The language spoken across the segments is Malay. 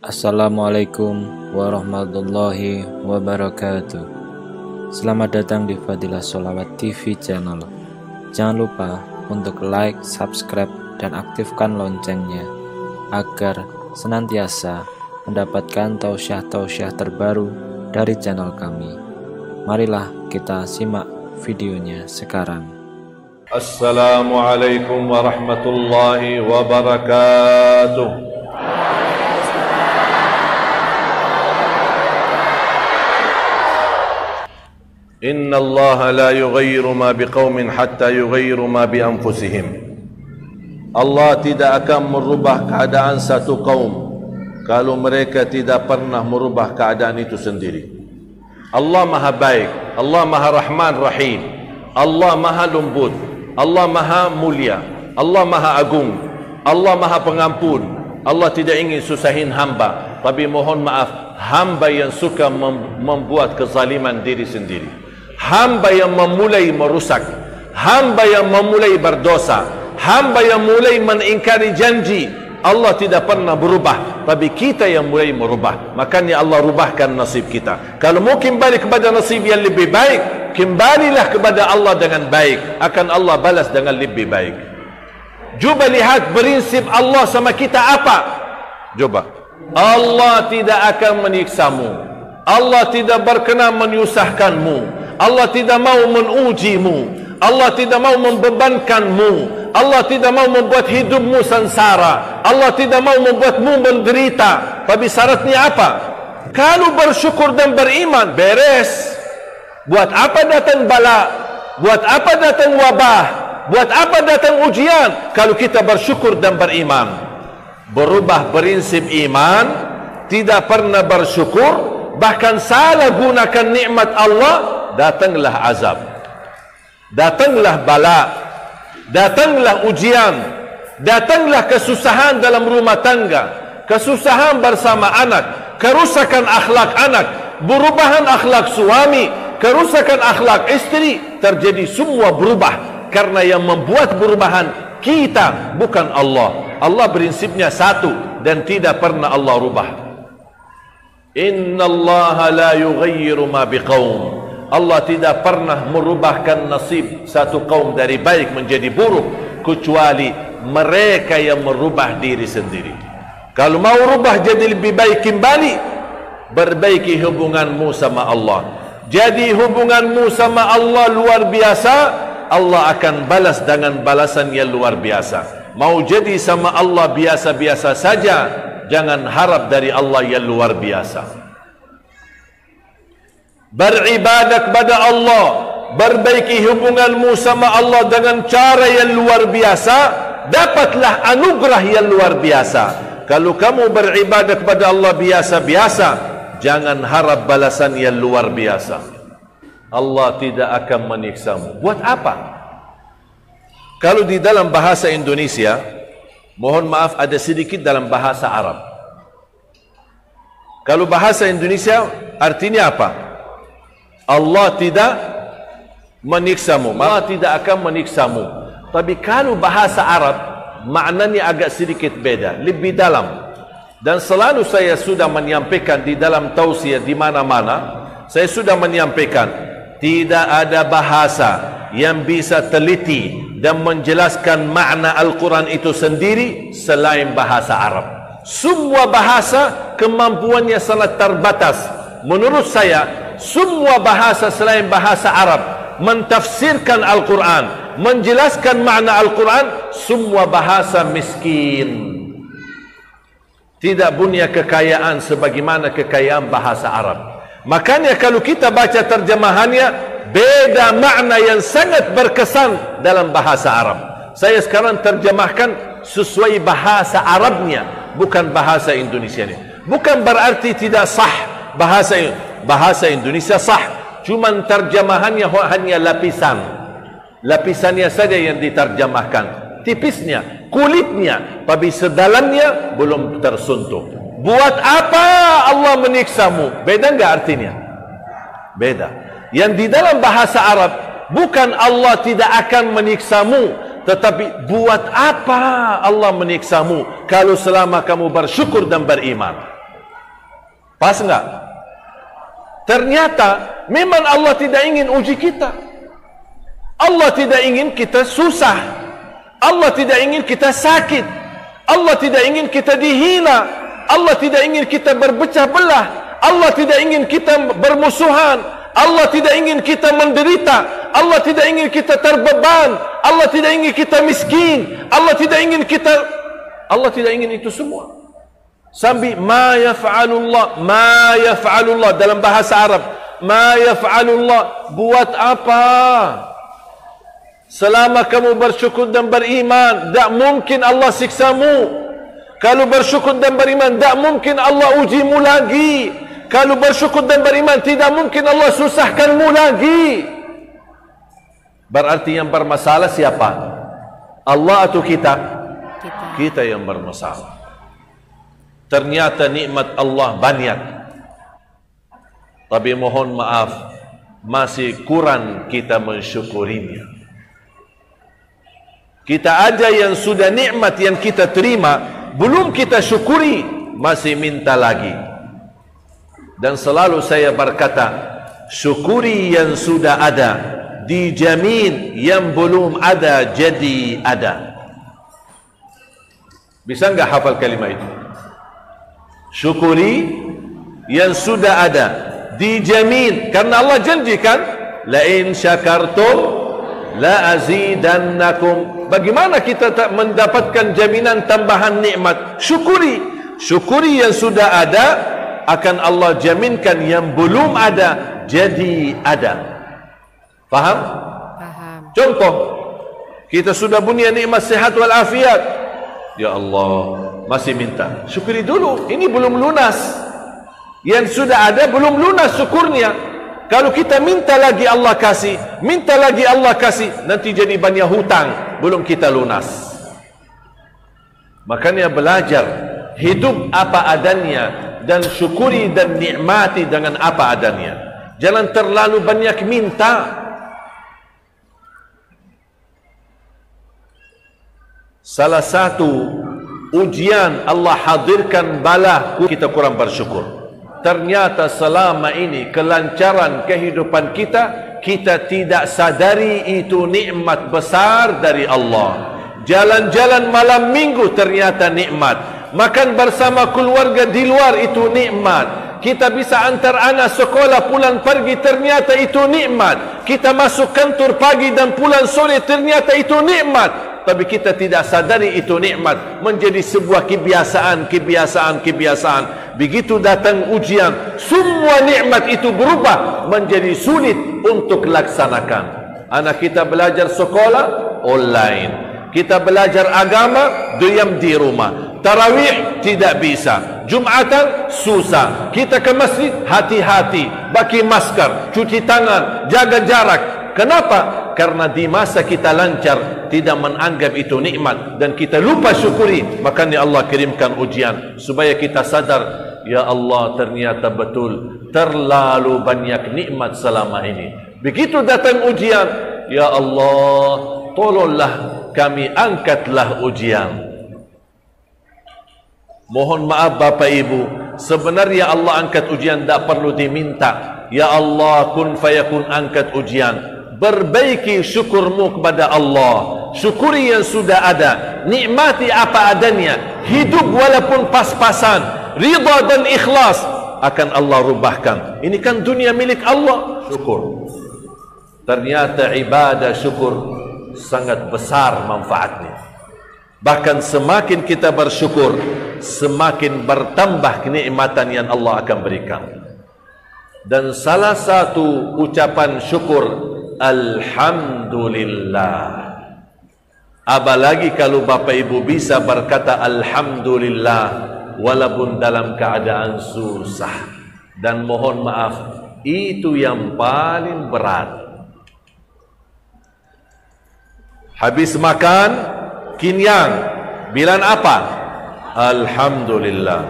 Assalamualaikum warahmatullahi wabarakatuh. Selamat datang di Fadilah Sholawat TV channel. Jangan lupa untuk like, subscribe, dan aktifkan loncengnya agar senantiasa mendapatkan tausiah-tausiah terbaru dari channel kami. Marilah kita simak videonya sekarang. Assalamualaikum warahmatullahi wabarakatuh. Inna Allah la yughayyiru ma biqaumin hatta yughayyiru ma bi anfusihim. Allah tidak akan merubah keadaan satu kaum kalau mereka tidak pernah merubah keadaan itu sendiri. Allah Maha baik, Allah Maha Rahman Rahim, Allah Maha lembut, Allah Maha mulia, Allah Maha agung, Allah Maha pengampun. Allah tidak ingin susahin hamba, tapi mohon maaf, hamba yang suka membuat kezaliman diri sendiri, hamba yang memulai merusak, hamba yang memulai berdosa, hamba yang mulai mengingkari janji. Allah tidak pernah berubah, tapi kita yang mulai merubah. Makanya Allah rubahkan nasib kita. Kalau mau kembali kepada nasib yang lebih baik, kembalilah kepada Allah dengan baik, akan Allah balas dengan lebih baik. Cuba lihat prinsip Allah sama kita apa? Coba. Allah tidak akan menyiksamu, Allah tidak berkenan menyusahkanmu, Allah tidak mau mengujimu, Allah tidak mau membebankanmu, Allah tidak mau membuat hidupmu sengsara, Allah tidak mau membuatmu menderita. Tapi syaratnya apa? Kalau bersyukur dan beriman, beres. Buat apa datang bala? Buat apa datang wabah? Buat apa datang ujian? Kalau kita bersyukur dan beriman. Berubah prinsip iman, tidak pernah bersyukur, bahkan salah gunakan nikmat Allah, datanglah azab, datanglah bala, datanglah ujian, datanglah kesusahan dalam rumah tangga, kesusahan bersama anak, kerusakan akhlak anak, perubahan akhlak suami, kerusakan akhlak istri. Terjadi semua berubah karena yang membuat perubahan kita, bukan Allah. Allah prinsipnya satu dan tidak pernah Allah rubah. Inna Allah la yughayyiru ma biqaum. Allah tidak pernah merubahkan nasib satu kaum dari baik menjadi buruk kecuali mereka yang merubah diri sendiri. Kalau mau rubah jadi lebih baik, kembali perbaiki hubunganmu sama Allah. Jadi hubunganmu sama Allah luar biasa, Allah akan balas dengan balasan yang luar biasa. Mau jadi sama Allah biasa-biasa saja, jangan harap dari Allah yang luar biasa. Beribadah kepada Allah, perbaiki hubunganmu sama Allah dengan cara yang luar biasa, dapatlah anugerah yang luar biasa. Kalau kamu beribadah kepada Allah biasa-biasa, jangan harap balasan yang luar biasa. Allah tidak akan menyiksamu. Buat apa? Kalau di dalam bahasa Indonesia, mohon maaf, ada sedikit dalam bahasa Arab. Kalau bahasa Indonesia artinya apa? Allah tidak menyiksamu, Allah tidak akan menyiksamu. Tapi kalau bahasa Arab, maknanya agak sedikit beda, lebih dalam. Dan selalu saya sudah menyampaikan di dalam tausiah di mana-mana, saya sudah menyampaikan, tidak ada bahasa yang bisa teliti dan menjelaskan makna Al-Quran itu sendiri selain bahasa Arab. Semua bahasa kemampuannya sangat terbatas. Menurut saya, semua bahasa selain bahasa Arab mentafsirkan Al-Quran, menjelaskan makna Al-Quran, semua bahasa miskin, tidak punya kekayaan sebagaimana kekayaan bahasa Arab. Makanya kalau kita baca terjemahannya, beda makna yang sangat berkesan dalam bahasa Arab. Saya sekarang terjemahkan sesuai bahasa Arabnya, bukan bahasa Indonesia. Bukan berarti tidak sah bahasa Indonesia sah, cuman terjemahannya hanya lapisan. Lapisannya saja yang diterjemahkan, tipisnya, kulitnya, tapi sedalamnya belum tersentuh. Buat apa Allah menyiksamu? Beda enggak artinya? Beda. Yang di dalam bahasa Arab, bukan Allah tidak akan menyiksamu, tetapi buat apa Allah menyiksamu kalau selama kamu bersyukur dan beriman? Pas enggak? Ternyata memang Allah tidak ingin uji kita. Allah tidak ingin kita susah. Allah tidak ingin kita sakit. Allah tidak ingin kita dihina. Allah tidak ingin kita berpecah belah. Allah tidak ingin kita bermusuhan. Allah tidak ingin kita menderita. Allah tidak ingin kita terbeban. Allah tidak ingin kita miskin. Allah tidak ingin itu semua. Sambil ma yaf'alullah dalam bahasa Arab. Ma yaf'alullah, buat apa? Selama kamu bersyukur dan beriman, tak mungkin Allah siksamu. Kalau bersyukur dan beriman, tak mungkin Allah ujimu lagi. Kalau bersyukur dan beriman, tidak mungkin Allah susahkanmu lagi. Berarti yang bermasalah siapa? Allah atau kita? Kita yang bermasalah. Ternyata nikmat Allah banyak, tapi mohon maaf, masih kurang kita mensyukurinya. Kita aja yang sudah nikmat yang kita terima, belum kita syukuri, masih minta lagi. Dan selalu saya berkata, syukuri yang sudah ada, dijamin yang belum ada jadi ada. Bisa enggak hafal kalimat itu? Syukuri yang sudah ada, dijamin, karena Allah janjikan, la in syakartum la azidannakum. Bagaimana kita tak mendapatkan jaminan tambahan nikmat? Syukuri yang sudah ada, akan Allah jaminkan yang belum ada jadi ada. Faham? Faham. Contoh, kita sudah punya nikmat sehat wal afiat, ya Allah masih minta, syukuri dulu, ini belum lunas. Yang sudah ada belum lunas syukurnya. Kalau kita minta lagi Allah kasih, minta lagi Allah kasih, nanti jadi banyak hutang, belum kita lunas. Makanya belajar hidup apa adanya dan syukuri dan nikmati dengan apa adanya. Jangan terlalu banyak minta. Salah satu ujian Allah hadirkan bala kita kurang bersyukur. Ternyata selama ini kelancaran kehidupan kita, kita tidak sadari itu nikmat besar dari Allah. Jalan-jalan malam minggu ternyata nikmat. Makan bersama keluarga di luar itu nikmat. Kita bisa antar anak sekolah pulang pergi, ternyata itu nikmat. Kita masuk kantor pagi dan pulang sore, ternyata itu nikmat. Tapi kita tidak sadari itu nikmat, menjadi sebuah kebiasaan. Begitu datang ujian, semua nikmat itu berubah menjadi sulit untuk laksanakan. Anak kita belajar sekolah online, kita belajar agama diam di rumah. Tarawih tidak bisa, Jumatan susah. Kita ke masjid hati-hati, pakai masker, cuci tangan, jaga jarak. Kenapa? Karena di masa kita lancar tidak menganggap itu nikmat dan kita lupa syukuri. Makanya Allah kirimkan ujian supaya kita sadar, ya Allah ternyata betul terlalu banyak nikmat selama ini. Begitu datang ujian, ya Allah tolonglah kami, angkatlah ujian. Mohon maaf Bapak Ibu, sebenarnya Allah angkat ujian tak perlu diminta. Ya Allah kun fayakun, angkat ujian. Perbaiki syukurmu kepada Allah, syukuri yang sudah ada, nikmati apa adanya, hidup walaupun pas-pasan, ridha dan ikhlas, akan Allah rubahkan. Ini kan dunia milik Allah. Syukur. Ternyata ibadah syukur sangat besar manfaatnya. Bahkan semakin kita bersyukur, semakin bertambah kenikmatan yang Allah akan berikan. Dan salah satu ucapan syukur, Alhamdulillah. Apalagi kalau Bapak Ibu bisa berkata Alhamdulillah walaupun dalam keadaan susah. Dan mohon maaf, itu yang paling berat. Habis makan kenyang, bilang apa? Alhamdulillah.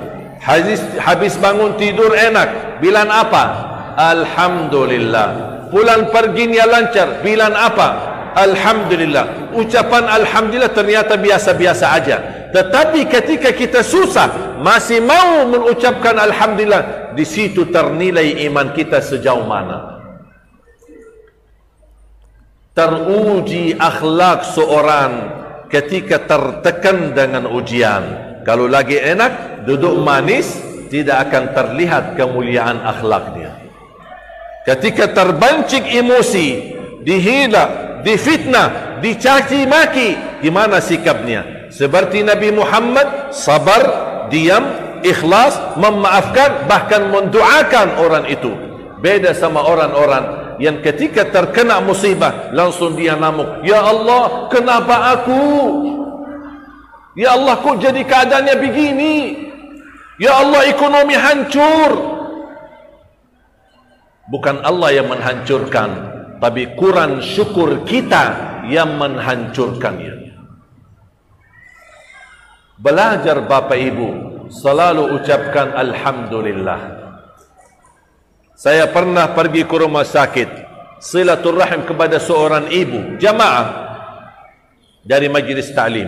Habis bangun tidur enak, bilang apa? Alhamdulillah. Pulang perginya lancar, bilang apa? Alhamdulillah. Ucapan Alhamdulillah ternyata biasa-biasa aja. Tetapi ketika kita susah masih mau mengucapkan alhamdulillah, di situ ternilai iman kita sejauh mana. Teruji akhlak seorang ketika tertekan dengan ujian. Kalau lagi enak, duduk manis, tidak akan terlihat kemuliaan akhlaknya. Ketika terbancing emosi, dihina, difitnah, dicaci maki, gimana sikapnya? Seperti Nabi Muhammad, sabar, diam, ikhlas, memaafkan, bahkan mendoakan orang itu. Beda sama orang-orang yang ketika terkena musibah langsung dia ngamuk, ya Allah, kenapa aku? Ya Allah, kok jadi keadaannya begini? Ya Allah, ekonomi hancur. Bukan Allah yang menghancurkan, tapi kurang syukur kita yang menghancurkannya. Belajar Bapak Ibu, selalu ucapkan alhamdulillah. Saya pernah pergi ke rumah sakit, silaturahim kepada seorang ibu, jamaah dari majlis ta'lim.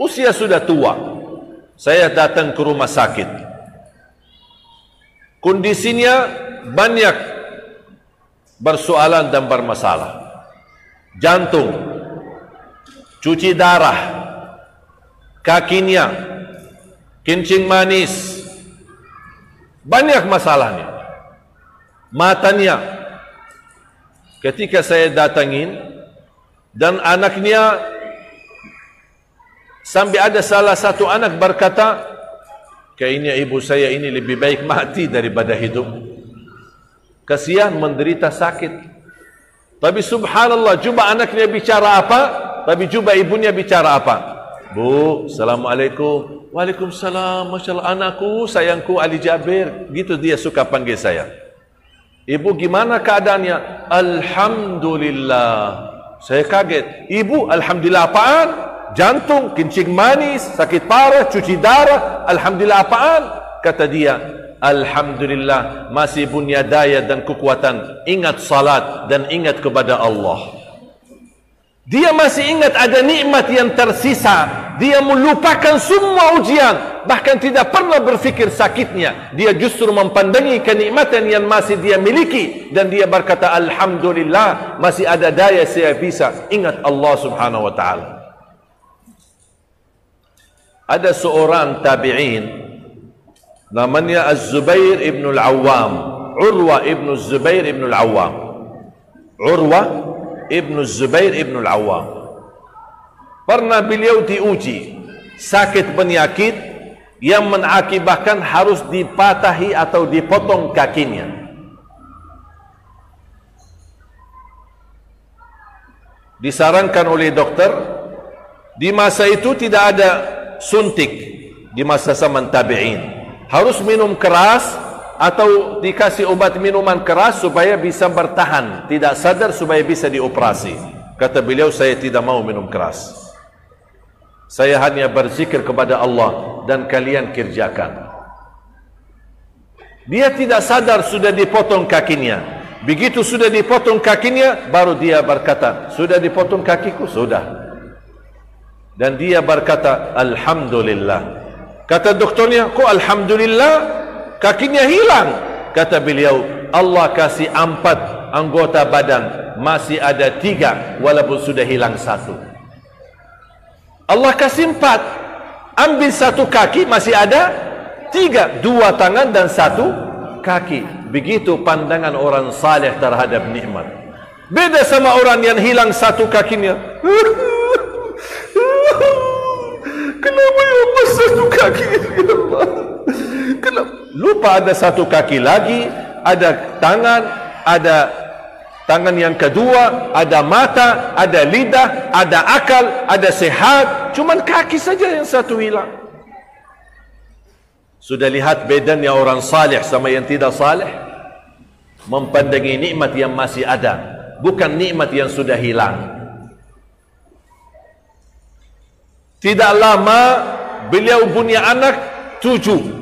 Usia sudah tua. Saya datang ke rumah sakit. Kondisinya banyak bersoalan dan bermasalah. Jantung, cuci darah, kakinya, kencing manis, banyak masalahnya. Matanya, ketika saya datangin, dan anaknya, sampai ada salah satu anak berkata, kayaknya ibu saya ini lebih baik mati daripada hidup. Kasihan menderita sakit. Tapi subhanallah, cuba anaknya bicara apa, tapi cuba ibunya bicara apa. Bu, assalamualaikum. Waalaikumsalam. Masya Allah, anakku, sayangku Ali Jabir. Gitu dia suka panggil saya. Ibu gimana keadaannya? Alhamdulillah. Saya kaget. Ibu, alhamdulillah apaan? Jantung, kencing manis, sakit parah, cuci darah. Alhamdulillah apaan? Kata dia, alhamdulillah masih punya daya dan kekuatan. Ingat salat dan ingat kepada Allah. Dia masih ingat ada nikmat yang tersisa. Dia melupakan semua ujian, bahkan tidak pernah berfikir sakitnya. Dia justru mempandangi kenikmatan yang masih dia miliki, dan dia berkata, alhamdulillah masih ada daya saya bisa ingat Allah subhanahu wa ta'ala. Ada seorang tabi'in namanya Az-Zubair ibn al-Awwam, Urwa ibn Az-Zubair ibn al-Awwam. Urwa ibn Az-Zubair ibn al-Awwam. Pernah beliau diuji sakit penyakit yang mengakibatkan harus dipatahi atau dipotong kakinya. Disarankan oleh dokter, di masa itu tidak ada suntik di masa zaman tabi'in. Harus minum keras atau dikasih obat minuman keras supaya bisa bertahan, tidak sadar supaya bisa dioperasi. Kata beliau, saya tidak mau minum keras. Saya hanya berzikir kepada Allah dan kalian kerjakan. Dia tidak sadar sudah dipotong kakinya. Begitu sudah dipotong kakinya, baru dia berkata, sudah dipotong kakiku? Sudah. Dan dia berkata, alhamdulillah. Kata doktornya, kok alhamdulillah? Kakinya hilang. Kata beliau, Allah kasih 4 anggota badan, masih ada 3 walaupun sudah hilang 1. Allah kasih 4, ambil 1 kaki, masih ada 3, 2 tangan dan 1 kaki. Begitu pandangan orang saleh terhadap nikmat. Beda sama orang yang hilang 1 kakinya. Kenapa ya Allah 1 kaki, ya Allah? Kenapa? Lupa ada 1 kaki lagi, ada tangan, ada tangan yang kedua, ada mata, ada lidah, ada akal, ada sehat. Cuman kaki saja yang 1 hilang. Sudah lihat bedanya orang saleh sama yang tidak saleh? Mempandangi nikmat yang masih ada, bukan nikmat yang sudah hilang. Tidak lama beliau punya anak 7.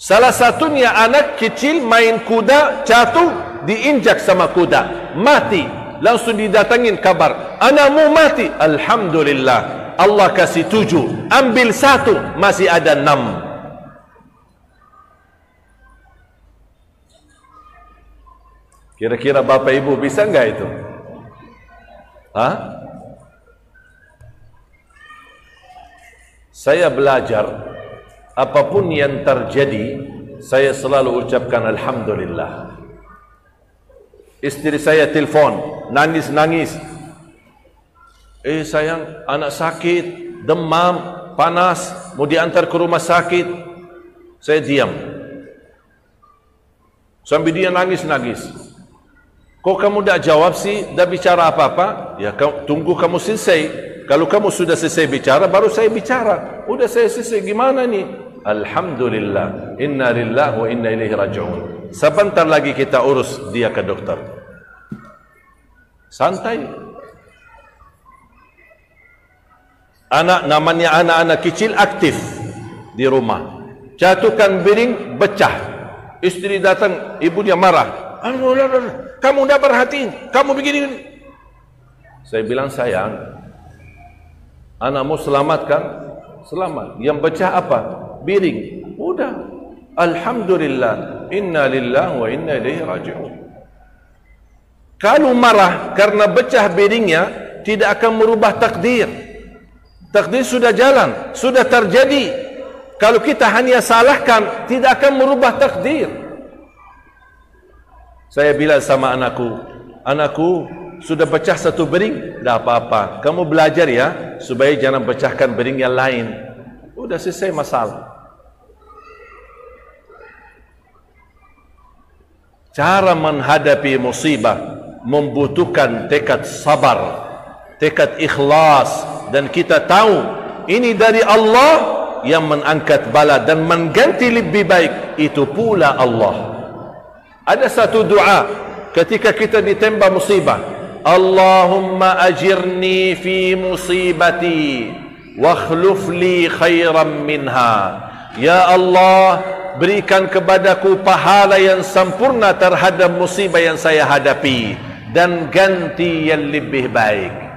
Salah satunya anak kecil main kuda, jatuh, diinjak sama kuda, mati. Langsung didatangin kabar, anakmu mati. Alhamdulillah, Allah kasih 7, ambil 1, masih ada 6. Kira-kira Bapak Ibu bisa enggak itu? Hah? Saya belajar, apapun yang terjadi, saya selalu ucapkan Alhamdulillah. Istri saya telefon, nangis-nangis. Sayang, anak sakit, demam, panas, mau diantar ke rumah sakit. Saya diam. Sambil dia nangis-nangis. Kok kamu tidak jawab sih, tidak bicara apa-apa? Ya, tunggu kamu selesai. Kalau kamu sudah selesai bicara, baru saya bicara. Udah saya selesai, gimana nih? Alhamdulillah, inna lillahi wa inna ilaihi raji'un. Sebentar lagi kita urus dia ke dokter. Santai. Namanya anak-anak kecil aktif di rumah. Jatuhkan piring, pecah. Istri datang, ibu dia marah. Kamu tidak perhatiin, kamu begini. Saya bilang, sayang, anakmu selamatkan? Selamat. Yang pecah apa? Piring. Udah. Alhamdulillah, inna lillahi wa inna ilaihi raji'un. Kalau marah karena pecah piringnya, tidak akan merubah takdir. Takdir sudah jalan, sudah terjadi. Kalau kita hanya salahkan, tidak akan merubah takdir. Saya bilang sama anakku, sudah pecah 1 piring, tidak apa-apa. Kamu belajar ya, supaya jangan pecahkan piring yang lain. Udah selesai masalah. Cara menghadapi musibah membutuhkan tekad sabar, tekad ikhlas, dan kita tahu ini dari Allah yang mengangkat bala dan mengganti lebih baik. Itu pula Allah. Ada satu doa ketika kita ditimpa musibah, Allahumma ajirni fi musibati wa akhluf li khairan minha. Ya Allah, berikan kepadaku pahala yang sempurna terhadap musibah yang saya hadapi dan ganti yang lebih baik.